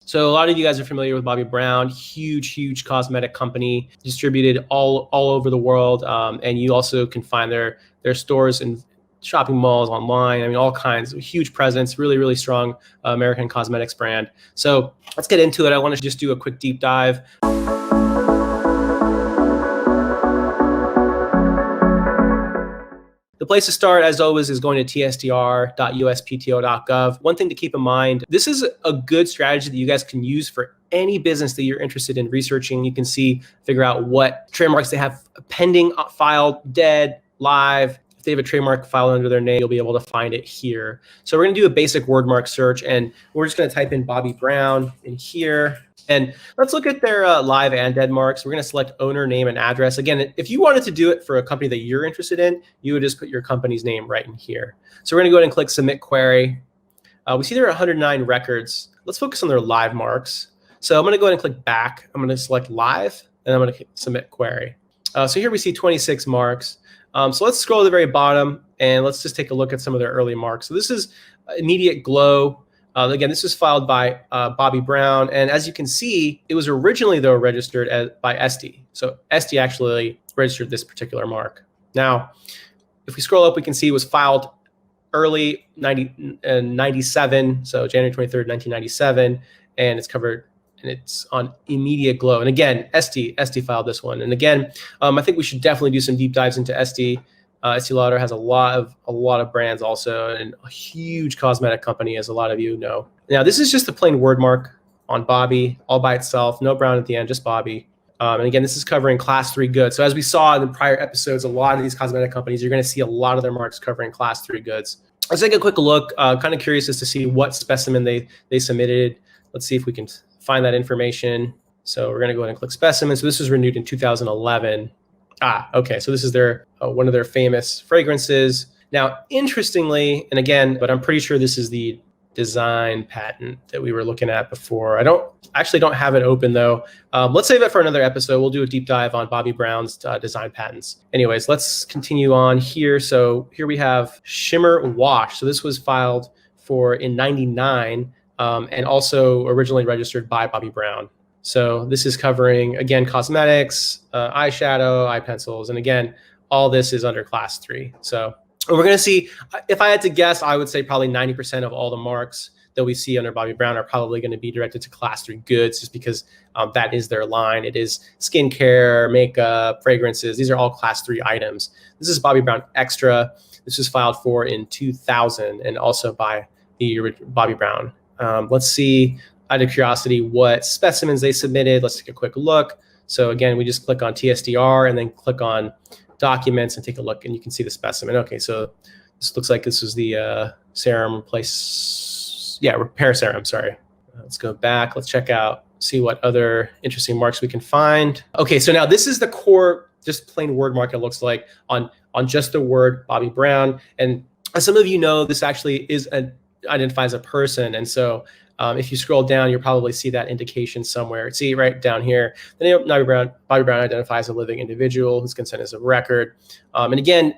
So a lot of you guys are familiar with Bobbi Brown, huge cosmetic company distributed all over the world. And you also can find their stores and shopping malls online. I mean, all kinds of huge presence, really strong American cosmetics brand. So let's get into it. I want to just do a quick deep dive. The place to start, as always, is going to tsdr.uspto.gov. One thing to keep in mind, this is a good strategy that you guys can use for any business that you're interested in researching. You can figure out what trademarks they have pending, filed, dead, live. If they have a trademark filed under their name, you'll be able to find it here. So we're going to do a basic word mark search, and we're just going to type in Bobbi Brown in here. And let's look at their live and dead marks. We're going to select owner, name, and address. Again, if you wanted to do it for a company that you're interested in, you would just put your company's name right in here. So we're going to go ahead and click Submit Query. We see there are 109 records. Let's focus on their live marks. So I'm going to go ahead and click Back. I'm going to select Live, and I'm going to Submit Query. So here we see 26 marks. So let's scroll to the very bottom, and let's just take a look at some of their early marks. So this is Immediate Glow. Again, this was filed by Bobbi Brown, and as you can see, it was originally, though, registered by Esti. So Esti actually registered this particular mark. Now, if we scroll up, we can see it was filed early 97, so January 23rd, 1997, and it's covered, and it's on Immediate Glow. And again, Esti filed this one. And again, I think we should definitely do some deep dives into Esti. Estee Lauder has a lot of brands also, and a huge cosmetic company, as a lot of you know. Now, this is just a plain word mark on Bobbi, all by itself, no Brown at the end, just Bobbi. And again, this is covering Class 3 goods. So as we saw in the prior episodes, a lot of these cosmetic companies, you're going to see a lot of their marks covering Class 3 goods. Let's take a quick look. Kind of curious as to see what specimen they submitted. Let's see if we can find that information. So we're going to go ahead and click specimen. So this was renewed in 2011. Okay. So this is their one of their famous fragrances. Now, interestingly, and again, but I'm pretty sure this is the design patent that we were looking at before. I don't have it open though. Let's save it for another episode. We'll do a deep dive on Bobbi Brown's design patents. Anyways, let's continue on here. So here we have Shimmer Wash. So this was filed in 99 and also originally registered by Bobbi Brown. So this is covering, again, cosmetics, eyeshadow, eye pencils. And again, all this is under Class 3. So we're going to see, if I had to guess, I would say probably 90% of all the marks that we see under Bobbi Brown are probably going to be directed to Class 3 goods, just because that is their line. It is skincare, makeup, fragrances. These are all Class 3 items. This is Bobbi Brown Extra. This was filed for in 2000 and also by the Bobbi Brown. Let's see, out of curiosity, what specimens they submitted. Let's take a quick look. So again, we just click on TSDR and then click on Documents and take a look, and you can see the specimen. Okay, so this looks like this was the serum repair serum, sorry. Let's go back, let's check out, see what other interesting marks we can find. Okay, so now this is the core, just plain word mark it looks like on just the word Bobbi Brown. And as some of you know, this actually identifies a person, and so if you scroll down, you'll probably see that indication somewhere. See right down here, the name of Bobbi Brown identifies a living individual whose consent is of record. And again,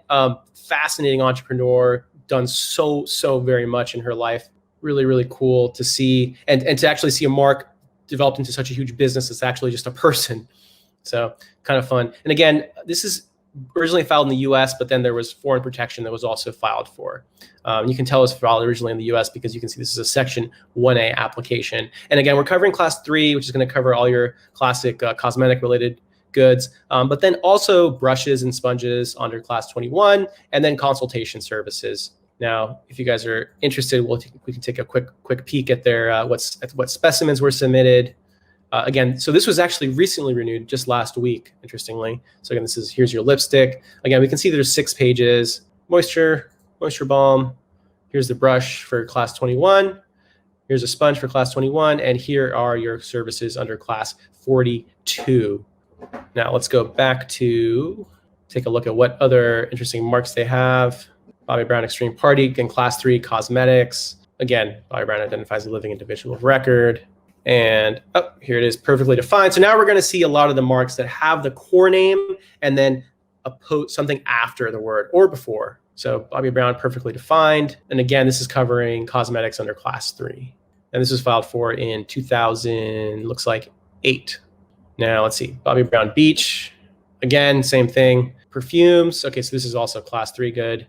fascinating entrepreneur, done so very much in her life. Really cool to see, and to actually see a mark developed into such a huge business. It's actually just a person. So kind of fun. And again, this is originally filed in the US, but then there was foreign protection that was also filed for. You can tell it was filed originally in the US because you can see this is a Section 1A application. And again, we're covering Class 3, which is going to cover all your classic cosmetic related goods, but then also brushes and sponges under Class 21, and then consultation services. Now, if you guys are interested, we can take a quick peek at their what specimens were submitted. Again, so this was actually recently renewed just last week, interestingly. So again, here's your lipstick. Again, we can see there's 6 pages. Moisture balm. Here's the brush for Class 21. Here's a sponge for Class 21. And here are your services under Class 42. Now let's go back to take a look at what other interesting marks they have. Bobbi Brown Extreme Party, again, Class 3 cosmetics. Again, Bobbi Brown identifies a living individual of record. And here it is, perfectly defined. So now we're going to see a lot of the marks that have the core name and then something after the word or before. So Bobbi Brown, perfectly defined. And again, this is covering cosmetics under Class 3. And this was filed for in 2000, looks like 8. Now let's see, Bobbi Brown Beach. Again, same thing. Perfumes. Okay, so this is also class 3 good.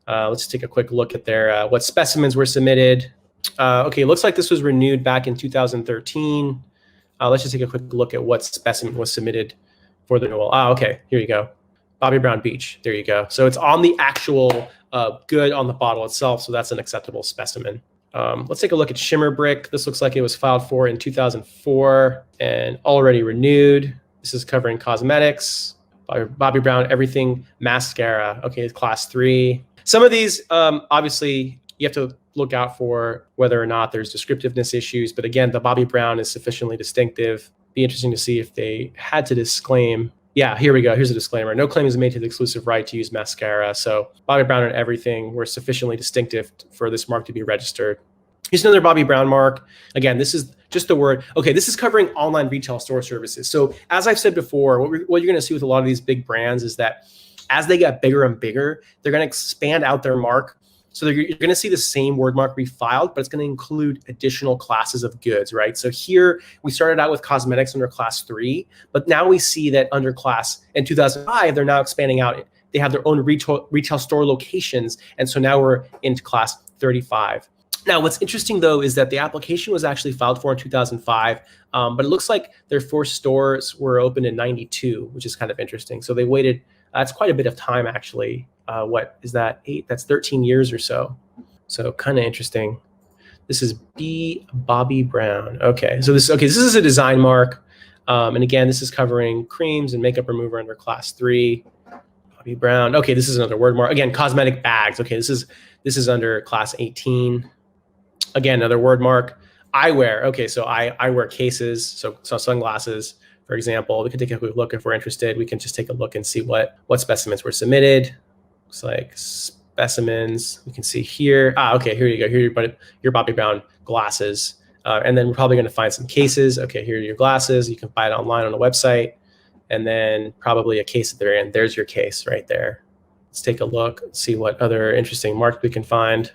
Let's take a quick look at their what specimens were submitted. Okay, looks like this was renewed back in 2013. Let's just take a quick look at what specimen was submitted for the renewal. Okay, here you go. Bobbi Brown Beach. There you go. So it's on the actual good on the bottle itself, so that's an acceptable specimen. Let's take a look at Shimmer Brick. This looks like it was filed for in 2004 and already renewed. This is covering cosmetics. Bobbi Brown Everything Mascara. Okay, it's class 3. Some of these, obviously, you have to look out for whether or not there's descriptiveness issues. But again, the Bobbi Brown is sufficiently distinctive. Be interesting to see if they had to disclaim. Yeah, here we go. Here's a disclaimer. No claim is made to the exclusive right to use mascara. So Bobbi Brown and Everything were sufficiently distinctive for this mark to be registered. Here's another Bobbi Brown mark. Again, this is just the word. Okay, this is covering online retail store services. So as I've said before, what you're going to see with a lot of these big brands is that as they get bigger and bigger, they're going to expand out their mark. So you're going to see the same word mark refiled, but it's going to include additional classes of goods, right? So here we started out with cosmetics under class 3, but now we see that under class in 2005, they're now expanding out. They have their own retail store locations. And so now we're into class 35. Now, what's interesting, though, is that the application was actually filed for in 2005, but it looks like their 4 stores were opened in 92, which is kind of interesting. So they waited. That's quite a bit of time, actually. What is that? 8? That's 13 years or so. So kind of interesting. This is Bobbi Brown. Okay, so this is a design mark, and again, this is covering creams and makeup remover under class 3. Bobbi Brown. Okay, this is another word mark. Again, cosmetic bags. Okay, this is under class 18. Again, another word mark. Eyewear. Okay, so eyewear cases. So sunglasses, for example. We can take a quick look if we're interested. We can just take a look and see what specimens were submitted. Looks like specimens. We can see here. Okay, here you go. Here are your Bobbi Brown glasses. And then we're probably going to find some cases. Okay, here are your glasses. You can buy it online on a website. And then probably a case at the very end. There's your case right there. Let's take a look, see what other interesting marks we can find.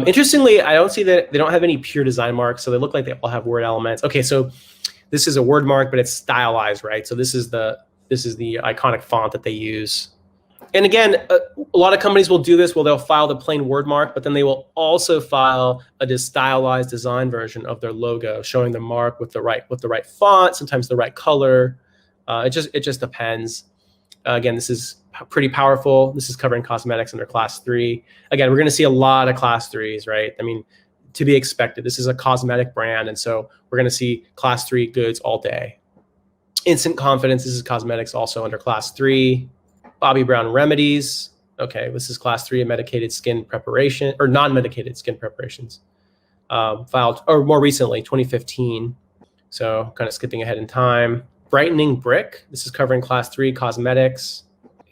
Interestingly, I don't see that they don't have any pure design marks, so they look like they all have word elements. Okay, so this is a word mark, but it's stylized, right? So this is the iconic font that they use. And again, a lot of companies will do this. Well, they'll file the plain word mark, but then they will also file a stylized design version of their logo, showing the mark with the right font, sometimes the right color. It just depends. Again, this is pretty powerful. This is covering cosmetics under class 3. Again, we're going to see a lot of class 3s, right? I mean, to be expected. This is a cosmetic brand, and so we're going to see class 3 goods all day. Instant Confidence, this is cosmetics also under class 3. Bobbi Brown Remedies. Okay, this is class 3 medicated skin preparation or non-medicated skin preparations. Filed, or more recently, 2015. So kind of skipping ahead in time. Brightening Brick. This is covering class 3 cosmetics.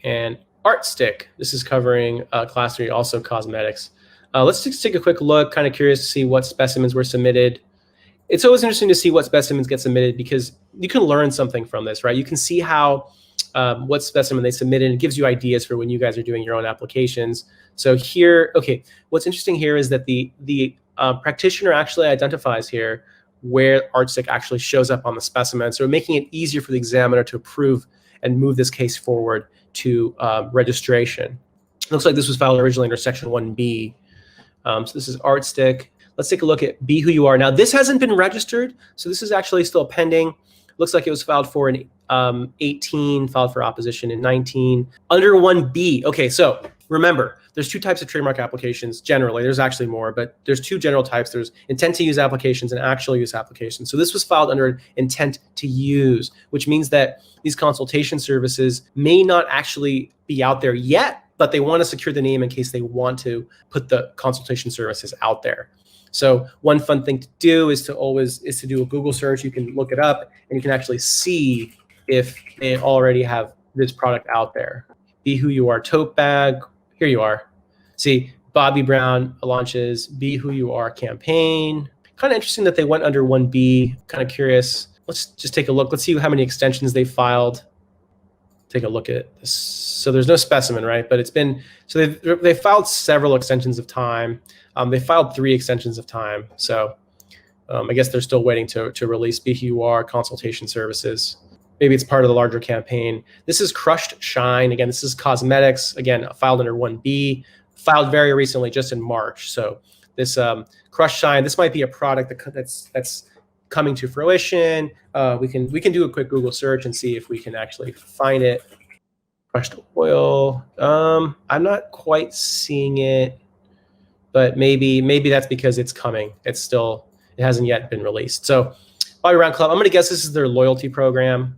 And Art Stick. This is covering class 3 also cosmetics. Let's just take a quick look. Kind of curious to see what specimens were submitted. It's always interesting to see what specimens get submitted because you can learn something from this, right? You can see how what specimen they submitted. It gives you ideas for when you guys are doing your own applications. So here, okay, what's interesting here is that the practitioner actually identifies here where ArtStick actually shows up on the specimen. So making it easier for the examiner to approve and move this case forward to registration. It looks like this was filed originally under Section 1B. So this is ArtStick. Let's take a look at Be Who You Are. Now, this hasn't been registered, so this is actually still pending. Looks like it was filed for in 18, filed for opposition in 19. Under 1B, okay, so remember, there's 2 types of trademark applications generally. There's actually more, but there's 2 general types. There's intent to use applications and actual use applications. So this was filed under intent to use, which means that these consultation services may not actually be out there yet, but they want to secure the name in case they want to put the consultation services out there. So one fun thing to do is to do a Google search. You can look it up and you can actually see if they already have this product out there. Be Who You Are tote bag. Here you are. See, Bobbi Brown launches Be Who You Are campaign. Kind of interesting that they went under 1B. Kind of curious. Let's just take a look. Let's see how many extensions they filed. Take a look at this. So there's no specimen, right? But it's been, so they filed several extensions of time. They filed 3 extensions of time. So I guess they're still waiting to release Be Who You Are consultation services. Maybe it's part of the larger campaign. This is Crushed Shine. Again, this is cosmetics. Again, filed under 1B, filed very recently, just in March. So this Crushed Shine, this might be a product that's coming to fruition. We can do a quick Google search and see if we can actually find it. Crushed oil. I'm not quite seeing it, but maybe that's because it's coming. It hasn't yet been released. So Bobbi Brown Club, I'm going to guess this is their loyalty program.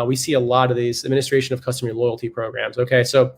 We see a lot of these administration of customer loyalty programs. Okay, so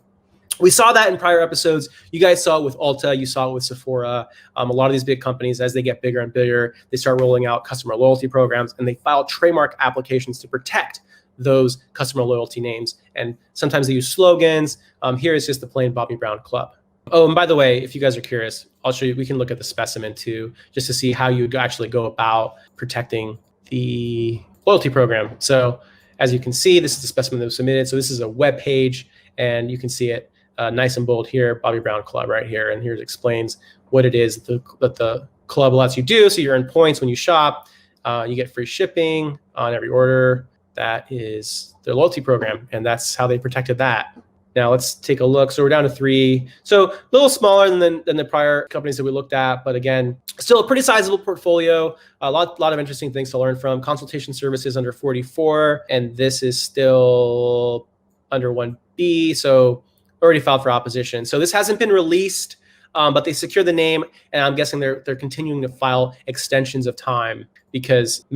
we saw that in prior episodes. You guys saw it with Ulta. You saw it with Sephora. A lot of these big companies, as they get bigger and bigger, they start rolling out customer loyalty programs, and they file trademark applications to protect those customer loyalty names. And sometimes they use slogans. Here is just the plain Bobbi Brown Club. Oh, and by the way, if you guys are curious, I'll show you. We can look at the specimen too, just to see how you actually go about protecting the loyalty program. So as you can see, this is the specimen that was submitted. So this is a web page, and you can see it nice and bold here, Bobbi Brown Club right here. And here it explains what it is that the club lets you do. So you earn points when you shop. You get free shipping on every order. That is their loyalty program, and that's how they protected that. Now let's take a look. So we're down to 3. So a little smaller than the prior companies that we looked at, but again, still a pretty sizable portfolio. A lot of interesting things to learn from. Consultation services under 44, and this is still under 1B. So already filed for opposition. So this hasn't been released, but they secured the name, and I'm guessing they're continuing to file extensions of time because we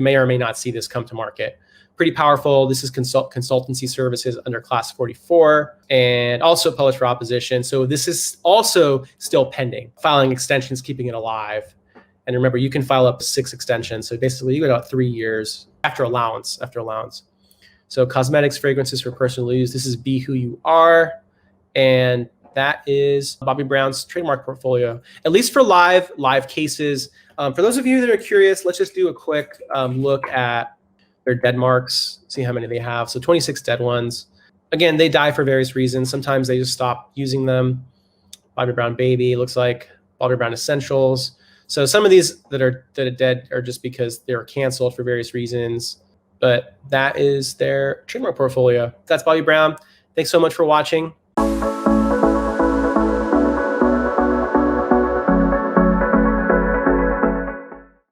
may or may not see this come to market. Pretty powerful. This is consultancy services under class 44 and also published for opposition. So this is also still pending, filing extensions, keeping it alive. And remember, you can file up to 6 extensions. So basically you go about 3 years after allowance. So cosmetics, fragrances for personal use. This is Be Who You Are. And that is Bobbi Brown's trademark portfolio, at least for live cases. For those of you that are curious, let's just do a quick look at their dead marks, see how many they have. So 26 dead ones. Again, they die for various reasons. Sometimes they just stop using them. Bobbi Brown Baby, looks like Bobbi Brown Essentials. So some of these that are dead are just because they were canceled for various reasons. But that is their trademark portfolio. That's Bobbi Brown. Thanks so much for watching.